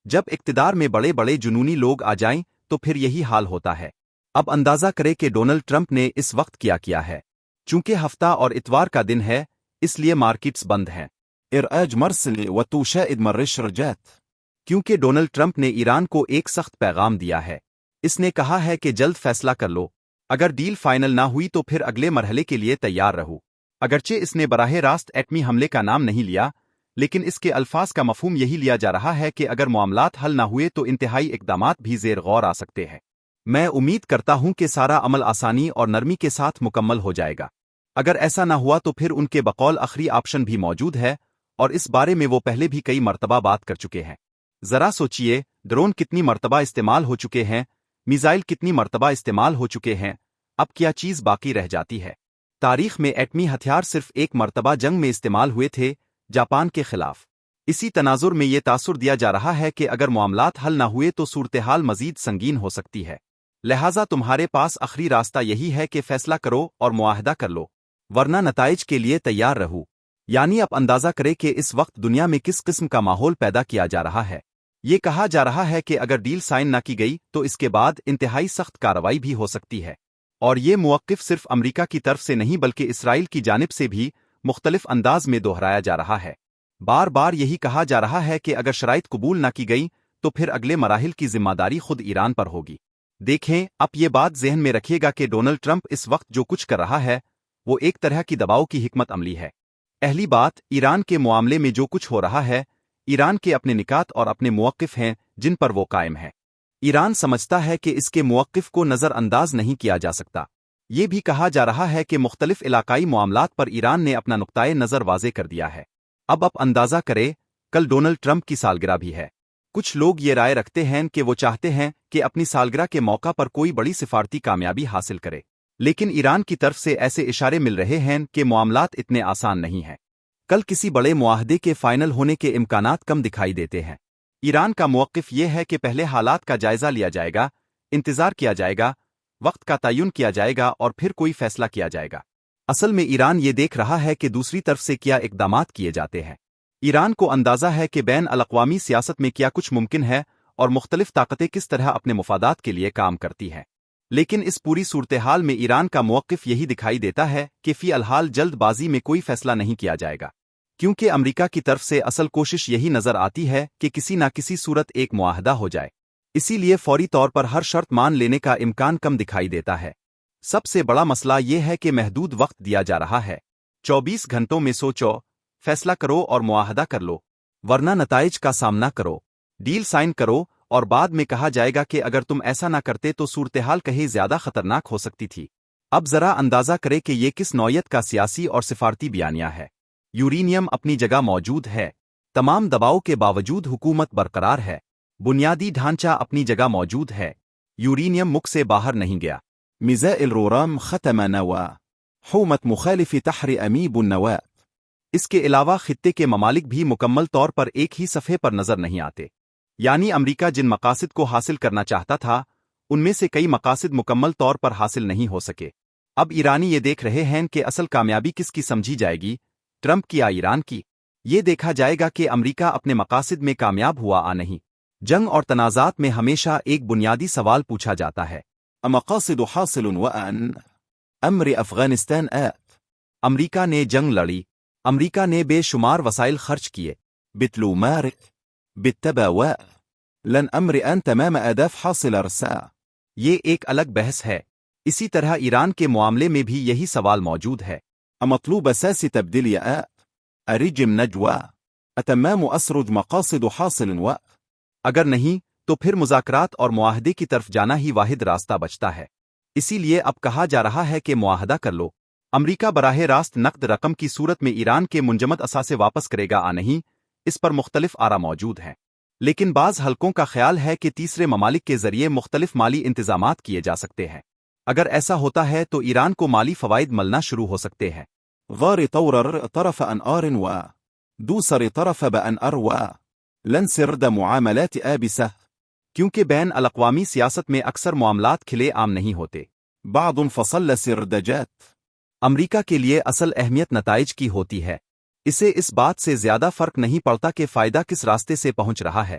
جب اقتدار میں بڑے بڑے جنونی لوگ آ جائیں تو پھر یہی حال ہوتا ہے۔ اب اندازہ کرے کہ ڈونلڈ ٹرمپ نے اس وقت کیا ہے۔ چونکہ ہفتہ اور اتوار کا دن ہے، اس لیے مارکیٹس بند ہیں۔ إرآج مرسل وتشاهد مرش رجات. کیونکہ ڈونلڈ ٹرمپ نے ایران کو ایک سخت پیغام دیا ہے۔ اس نے کہا ہے کہ جلد فیصلہ کر لو، اگر ڈیل فائنل نہ ہوئی تو پھر اگلے مرحلے کے لیے تیار رہو۔ اگرچہ اس نے براہ راست ایٹمی حملے کا نام نہیں لیا، لیکن اس کے الفاظ کا مفہوم یہی لیا جا رہا ہے کہ اگر معاملات حل نہ ہوئے تو انتہائی اقدامات بھی زیر غور آ سکتے ہیں۔ میں امید کرتا ہوں کہ سارا عمل آسانی اور نرمی کے ساتھ مکمل ہو جائے گا۔ اگر ایسا نہ ہوا تو پھر ان کے بقول آخری آپشن بھی موجود ہے، اور اس بارے میں وہ پہلے بھی کئی مرتبہ بات کر چکے ہیں۔ ذرا سوچئے، ڈرون کتنی مرتبہ استعمال ہو چکے ہیں، میزائل کتنی مرتبہ استعمال ہو چکے ہیں، اب کیا چیز باقی رہ جاتی ہے؟ تاریخ میں ایٹمی ہتھیار صرف ایک مرتبہ جنگ میں استعمال ہوئے تھے، جاپان کے خلاف۔ اسی تناظر میں یہ تاثر دیا جا رہا ہے کہ اگر معاملات حل نہ ہوئے تو صورتحال مزید سنگین ہو سکتی ہے۔ لہٰذا تمہارے پاس آخری راستہ یہی ہے کہ فیصلہ کرو اور معاہدہ کر لو، ورنہ نتائج کے لیے تیار رہو۔ یعنی اب اندازہ کرے کہ اس وقت دنیا میں کس قسم کا ماحول پیدا کیا جا رہا ہے۔ یہ کہا جا رہا ہے کہ اگر ڈیل سائن نہ کی گئی تو اس کے بعد انتہائی سخت کارروائی بھی ہو سکتی ہے، اور یہ موقف صرف امریکہ کی طرف سے نہیں بلکہ اسرائیل کی جانب سے بھی مختلف انداز میں دہرایا جا رہا ہے۔ بار بار یہی کہا جا رہا ہے کہ اگر شرائط قبول نہ کی گئی تو پھر اگلے مراحل کی ذمہ داری خود ایران پر ہوگی۔ دیکھیں، اب یہ بات ذہن میں رکھیے گا کہ ڈونلڈ ٹرمپ اس وقت جو کچھ کر رہا ہے وہ ایک طرح کی دباؤ کی حکمت عملی ہے۔ پہلی بات، ایران کے معاملے میں جو کچھ ہو رہا ہے، ایران کے اپنے نکات اور اپنے موقف ہیں جن پر وہ قائم ہے۔ ایران سمجھتا ہے کہ اس کے موقف کو نظر انداز نہیں کیا جا سکتا۔ یہ بھی کہا جا رہا ہے کہ مختلف علاقائی معاملات پر ایران نے اپنا نقطۂ نظر واضح کر دیا ہے۔ اب اندازہ کرے، کل ڈونلڈ ٹرمپ کی سالگرہ بھی ہے۔ کچھ لوگ یہ رائے رکھتے ہیں کہ وہ چاہتے ہیں کہ اپنی سالگرہ کے موقع پر کوئی بڑی سفارتی کامیابی حاصل کرے، لیکن ایران کی طرف سے ایسے اشارے مل رہے ہیں کہ معاملات اتنے آسان نہیں ہیں۔ کل کسی بڑے معاہدے کے فائنل ہونے کے امکانات کم دکھائی دیتے ہیں۔ ایران کا موقف یہ ہے کہ پہلے حالات کا جائزہ لیا جائے گا، انتظار کیا جائے گا، وقت کا تعین کیا جائے گا اور پھر کوئی فیصلہ کیا جائے گا۔ اصل میں ایران یہ دیکھ رہا ہے کہ دوسری طرف سے کیا اقدامات کیے جاتے ہیں۔ ایران کو اندازہ ہے کہ بین الاقوامی سیاست میں کیا کچھ ممکن ہے اور مختلف طاقتیں کس طرح اپنے مفادات کے لیے کام کرتی ہیں۔ لیکن اس پوری صورتحال میں ایران کا موقف یہی دکھائی دیتا ہے کہ فی الحال جلد بازی میں کوئی فیصلہ نہیں کیا جائے گا، کیونکہ امریکہ کی طرف سے اصل کوشش یہی نظر آتی ہے کہ کسی نہ کسی صورت ایک معاہدہ ہو جائے۔ اسی لیے فوری طور پر ہر شرط مان لینے کا امکان کم دکھائی دیتا ہے۔ سب سے بڑا مسئلہ یہ ہے کہ محدود وقت دیا جا رہا ہے۔ 24 گھنٹوں میں سوچو، فیصلہ کرو اور معاہدہ کر لو، ورنہ نتائج کا سامنا کرو۔ ڈیل سائن کرو اور بعد میں کہا جائے گا کہ اگر تم ایسا نہ کرتے تو صورتحال کہیں زیادہ خطرناک ہو سکتی تھی۔ اب ذرا اندازہ کرے کہ یہ کس نوعیت کا سیاسی اور سفارتی بیانیہ ہے۔ یورینیم اپنی جگہ موجود ہے، تمام دباؤ کے باوجود حکومت برقرار ہے، بنیادی ڈھانچہ اپنی جگہ موجود ہے، یورینیم مک سے باہر نہیں گیا۔ ميزائل رورام ختم نواة. حومة مخالف تحر أميب النواة. اس کے علاوہ خطے کے ممالک بھی مکمل طور پر ایک ہی صفحے پر نظر نہیں آتے۔ یعنی امریکہ جن مقاصد کو حاصل کرنا چاہتا تھا ان میں سے کئی مقاصد مکمل طور پر حاصل نہیں ہو سکے۔ اب ایرانی یہ دیکھ رہے ہیں کہ اصل کامیابی کس کی سمجھی جائے گی، ٹرمپ کی یا ایران کی۔ یہ دیکھا جائے گا کہ امریکہ اپنے مقاصد میں کامیاب ہوا یا نہیں۔ جنگ اور تنازعات میں ہمیشہ ایک بنیادی سوال پوچھا جاتا ہے، مقاصد حاصل وأن أمر أفغانستان آت. امریکہ نے جنگ لڑی، امریکہ نے بے شمار وسائل خرچ کیے، بتلو مارق بالتباواء لن أمر أن تمام أهداف حاصل رساء. یہ ایک الگ بحث ہے۔ اسی طرح ایران کے معاملے میں بھی یہی سوال موجود ہے۔ مطلوب أساس تبديل آت. أرجم نجوى أتمام أسرج مقاصد حاصل و. اگر نہیں تو پھر مذاکرات اور معاہدے کی طرف جانا ہی واحد راستہ بچتا ہے۔ اسی لیے اب کہا جا رہا ہے کہ معاہدہ کر لو۔ امریکہ براہ راست نقد رقم کی صورت میں ایران کے منجمد اثاثے واپس کرے گا یا نہیں، اس پر مختلف آرا موجود ہیں۔ لیکن بعض حلقوں کا خیال ہے کہ تیسرے ممالک کے ذریعے مختلف مالی انتظامات کیے جا سکتے ہیں۔ اگر ایسا ہوتا ہے تو ایران کو مالی فوائد ملنا شروع ہو سکتے ہیں۔ غار طورر طرف أن آر و دوسر طرف بأن أروى لن سرد معاملات آبسة. کیونکہ بین الاقوامی سیاست میں اکثر معاملات کھلے عام نہیں ہوتے۔ بعض فصل سردجات. امریکہ کے لیے اصل اہمیت نتائج کی ہوتی ہے۔ اسے اس بات سے زیادہ فرق نہیں پڑتا کہ فائدہ کس راستے سے پہنچ رہا ہے۔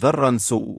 ذرا سوء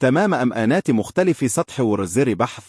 تمام أمآنات مختلف سطح ورزر بحث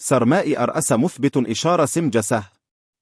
سرماء أرأس مثبت إشارة سمجسة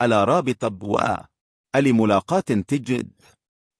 ألا رابط بواء لملاقات تجد